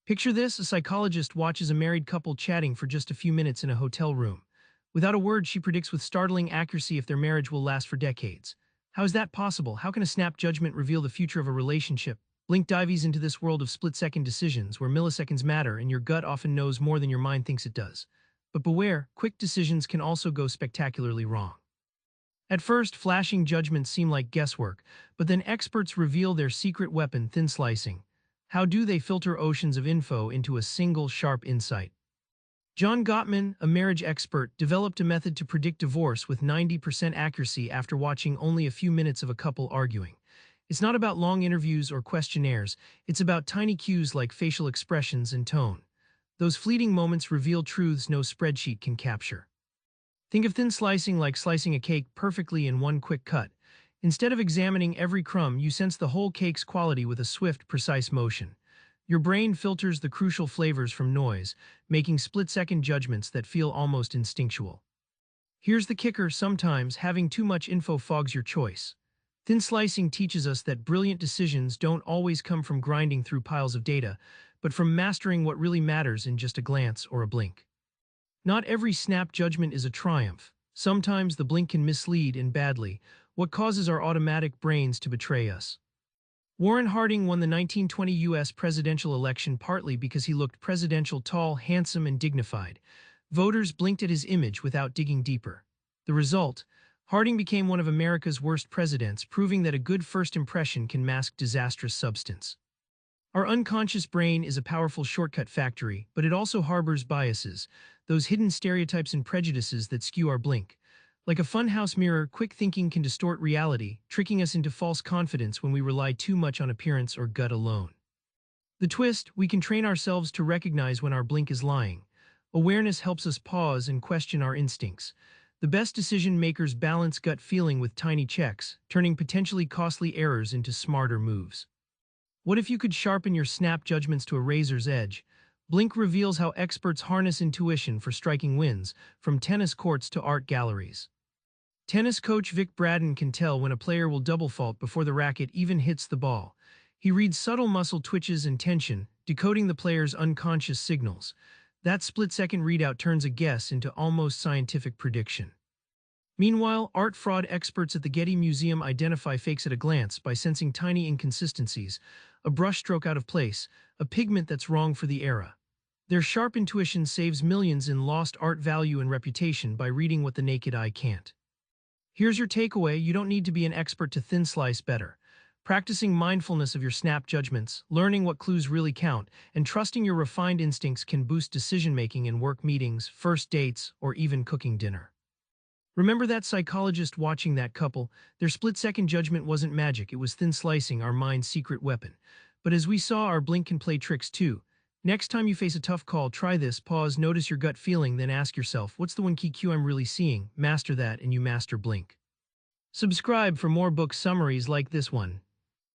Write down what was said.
Picture this: a psychologist watches a married couple chatting for just a few minutes in a hotel room. Without a word, she predicts with startling accuracy if their marriage will last for decades. How is that possible? How can a snap judgment reveal the future of a relationship? Blink dives into this world of split-second decisions where milliseconds matter and your gut often knows more than your mind thinks it does. But beware, quick decisions can also go spectacularly wrong. At first, flashing judgments seem like guesswork, but then experts reveal their secret weapon: thin slicing. How do they filter oceans of info into a single sharp insight? John Gottman, a marriage expert, developed a method to predict divorce with 90% accuracy after watching only a few minutes of a couple arguing. It's not about long interviews or questionnaires, it's about tiny cues like facial expressions and tone. Those fleeting moments reveal truths no spreadsheet can capture. Think of thin slicing like slicing a cake perfectly in one quick cut. Instead of examining every crumb, you sense the whole cake's quality with a swift, precise motion. Your brain filters the crucial flavors from noise, making split-second judgments that feel almost instinctual. Here's the kicker: sometimes having too much info fogs your choice. Thin slicing teaches us that brilliant decisions don't always come from grinding through piles of data, but from mastering what really matters in just a glance or a blink. Not every snap judgment is a triumph. Sometimes the blink can mislead, and badly, what causes our automatic brains to betray us. Warren Harding won the 1920 U.S. presidential election partly because he looked presidential: tall, handsome, and dignified. Voters blinked at his image without digging deeper. The result? Harding became one of America's worst presidents, proving that a good first impression can mask disastrous substance. Our unconscious brain is a powerful shortcut factory, but it also harbors biases, those hidden stereotypes and prejudices that skew our blink. Like a funhouse mirror, quick thinking can distort reality, tricking us into false confidence when we rely too much on appearance or gut alone. The twist: we can train ourselves to recognize when our blink is lying. Awareness helps us pause and question our instincts. The best decision makers balance gut feeling with tiny checks, turning potentially costly errors into smarter moves. What if you could sharpen your snap judgments to a razor's edge? Blink reveals how experts harness intuition for striking wins, from tennis courts to art galleries. Tennis coach Vic Braden can tell when a player will double fault before the racket even hits the ball. He reads subtle muscle twitches and tension, decoding the player's unconscious signals. That split-second readout turns a guess into almost scientific prediction. Meanwhile, art fraud experts at the Getty Museum identify fakes at a glance by sensing tiny inconsistencies: a brushstroke out of place, a pigment that's wrong for the era. Their sharp intuition saves millions in lost art value and reputation by reading what the naked eye can't. Here's your takeaway: you don't need to be an expert to thin slice better. Practicing mindfulness of your snap judgments, learning what clues really count, and trusting your refined instincts can boost decision-making in work meetings, first dates, or even cooking dinner. Remember that psychologist watching that couple? Their split-second judgment wasn't magic, it was thin slicing, our mind's secret weapon. But as we saw, our blink can play tricks too. Next time you face a tough call, try this: pause, notice your gut feeling, then ask yourself, what's the one key cue I'm really seeing? Master that and you master blink. Subscribe for more book summaries like this one.